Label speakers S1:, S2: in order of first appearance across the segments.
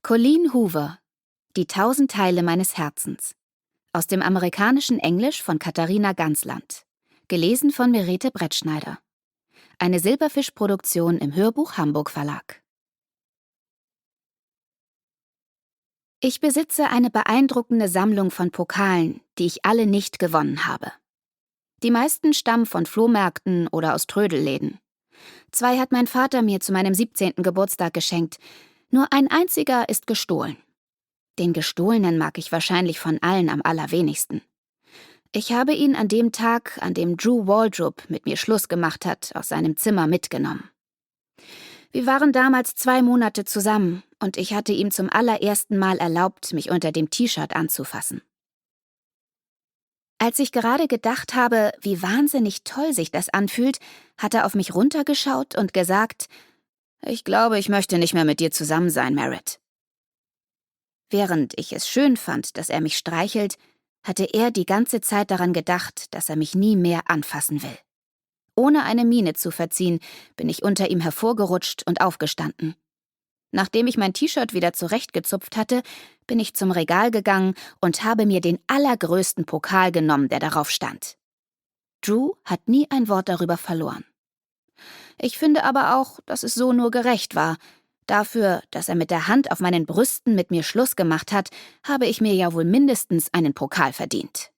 S1: Colleen Hoover, Die 1000 Teile meines Herzens. Aus dem amerikanischen Englisch von Katharina Gansland. Gelesen von Merete Brettschneider. Eine Silberfisch-Produktion im Hörbuch Hamburg Verlag. Ich besitze eine beeindruckende Sammlung von Pokalen, die ich alle nicht gewonnen habe. Die meisten stammen von Flohmärkten oder aus Trödelläden. 2 hat mein Vater mir zu meinem 17. Geburtstag geschenkt. Nur ein einziger ist gestohlen. Den gestohlenen mag ich wahrscheinlich von allen am allerwenigsten. Ich habe ihn an dem Tag, an dem Drew Waldrop mit mir Schluss gemacht hat, aus seinem Zimmer mitgenommen. Wir waren damals 2 Monate zusammen und ich hatte ihm zum allerersten Mal erlaubt, mich unter dem T-Shirt anzufassen. Als ich gerade gedacht habe, wie wahnsinnig toll sich das anfühlt, hat er auf mich runtergeschaut und gesagt: »Ich glaube, ich möchte nicht mehr mit dir zusammen sein, Merritt.« Während ich es schön fand, dass er mich streichelt, hatte er die ganze Zeit daran gedacht, dass er mich nie mehr anfassen will. Ohne eine Miene zu verziehen, bin ich unter ihm hervorgerutscht und aufgestanden. Nachdem ich mein T-Shirt wieder zurechtgezupft hatte, bin ich zum Regal gegangen und habe mir den allergrößten Pokal genommen, der darauf stand. Drew hat nie ein Wort darüber verloren. Ich finde aber auch, dass es so nur gerecht war. Dafür, dass er mit der Hand auf meinen Brüsten mit mir Schluss gemacht hat, habe ich mir ja wohl mindestens einen Pokal verdient.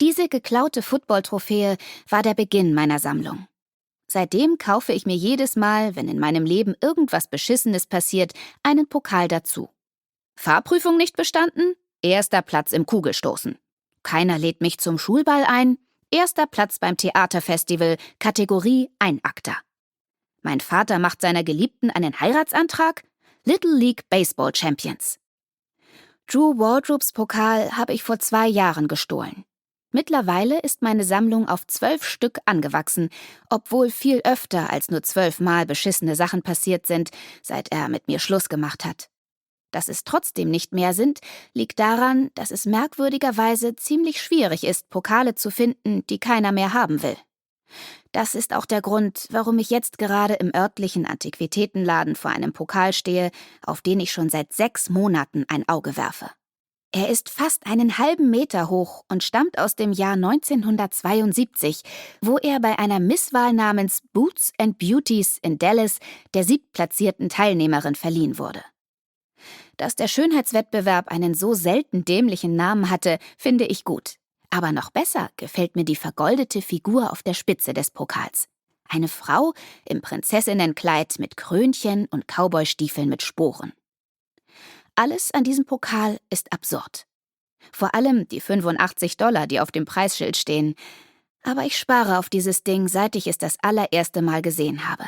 S1: Diese geklaute Football-Trophäe war der Beginn meiner Sammlung. Seitdem kaufe ich mir jedes Mal, wenn in meinem Leben irgendwas Beschissenes passiert, einen Pokal dazu. Fahrprüfung nicht bestanden? 1. Platz im Kugelstoßen. Keiner lädt mich zum Schulball ein? 1. Platz beim Theaterfestival, Kategorie Einakter. Mein Vater macht seiner Geliebten einen Heiratsantrag? Little League Baseball Champions. Drew Waldrops Pokal habe ich vor 2 Jahren gestohlen. Mittlerweile ist meine Sammlung auf 12 Stück angewachsen, obwohl viel öfter als nur 12 Mal beschissene Sachen passiert sind, seit er mit mir Schluss gemacht hat. Dass es trotzdem nicht mehr sind, liegt daran, dass es merkwürdigerweise ziemlich schwierig ist, Pokale zu finden, die keiner mehr haben will. Das ist auch der Grund, warum ich jetzt gerade im örtlichen Antiquitätenladen vor einem Pokal stehe, auf den ich schon seit 6 Monaten ein Auge werfe. Er ist fast einen halben Meter hoch und stammt aus dem Jahr 1972, wo er bei einer Misswahl namens Boots and Beauties in Dallas der 7. Teilnehmerin verliehen wurde. Dass der Schönheitswettbewerb einen so selten dämlichen Namen hatte, finde ich gut. Aber noch besser gefällt mir die vergoldete Figur auf der Spitze des Pokals. Eine Frau im Prinzessinnenkleid mit Krönchen und Cowboystiefeln mit Sporen. Alles an diesem Pokal ist absurd. Vor allem die $85, die auf dem Preisschild stehen. Aber ich spare auf dieses Ding, seit ich es das allererste Mal gesehen habe.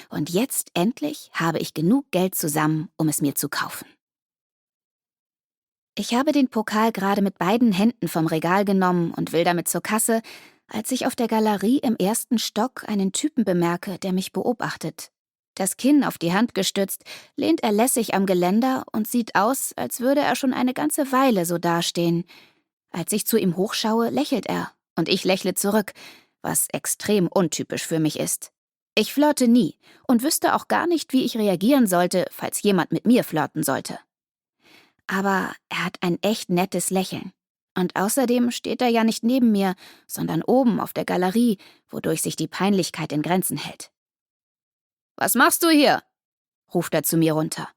S1: Und jetzt endlich habe ich genug Geld zusammen, um es mir zu kaufen. Ich habe den Pokal gerade mit beiden Händen vom Regal genommen und will damit zur Kasse, als ich auf der Galerie im 1. Stock einen Typen bemerke, der mich beobachtet. Das Kinn auf die Hand gestützt, lehnt er lässig am Geländer und sieht aus, als würde er schon eine ganze Weile so dastehen. Als ich zu ihm hochschaue, lächelt er und ich lächle zurück, was extrem untypisch für mich ist. Ich flirte nie und wüsste auch gar nicht, wie ich reagieren sollte, falls jemand mit mir flirten sollte. Aber er hat ein echt nettes Lächeln. Und außerdem steht er ja nicht neben mir, sondern oben auf der Galerie, wodurch sich die Peinlichkeit in Grenzen hält. »Was machst du hier?« ruft er zu mir runter.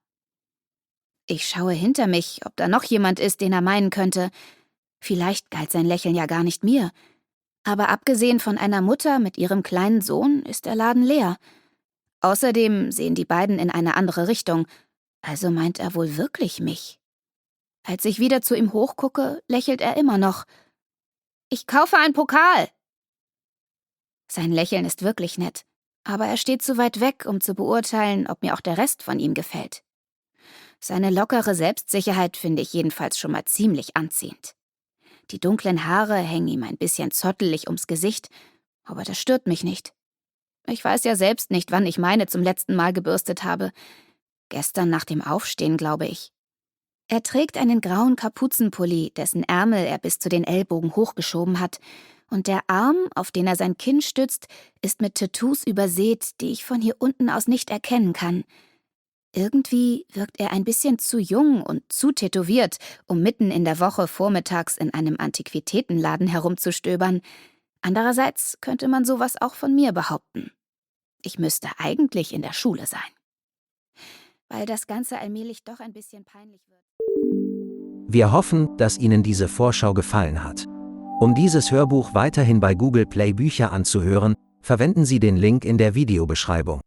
S1: Ich schaue hinter mich, ob da noch jemand ist, den er meinen könnte. Vielleicht galt sein Lächeln ja gar nicht mir. Aber abgesehen von einer Mutter mit ihrem kleinen Sohn ist der Laden leer. Außerdem sehen die beiden in eine andere Richtung. Also meint er wohl wirklich mich. Als ich wieder zu ihm hochgucke, lächelt er immer noch. »Ich kaufe einen Pokal!« Sein Lächeln ist wirklich nett, aber er steht zu weit weg, um zu beurteilen, ob mir auch der Rest von ihm gefällt. Seine lockere Selbstsicherheit finde ich jedenfalls schon mal ziemlich anziehend. Die dunklen Haare hängen ihm ein bisschen zottelig ums Gesicht, aber das stört mich nicht. Ich weiß ja selbst nicht, wann ich meine zum letzten Mal gebürstet habe. Gestern nach dem Aufstehen, glaube ich. Er trägt einen grauen Kapuzenpulli, dessen Ärmel er bis zu den Ellbogen hochgeschoben hat, und der Arm, auf den er sein Kinn stützt, ist mit Tattoos übersät, die ich von hier unten aus nicht erkennen kann. Irgendwie wirkt er ein bisschen zu jung und zu tätowiert, um mitten in der Woche vormittags in einem Antiquitätenladen herumzustöbern. Andererseits könnte man sowas auch von mir behaupten. Ich müsste eigentlich in der Schule sein. Weil das Ganze allmählich doch ein bisschen peinlich wird.
S2: Wir hoffen, dass Ihnen diese Vorschau gefallen hat. Um dieses Hörbuch weiterhin bei Google Play Bücher anzuhören, verwenden Sie den Link in der Videobeschreibung.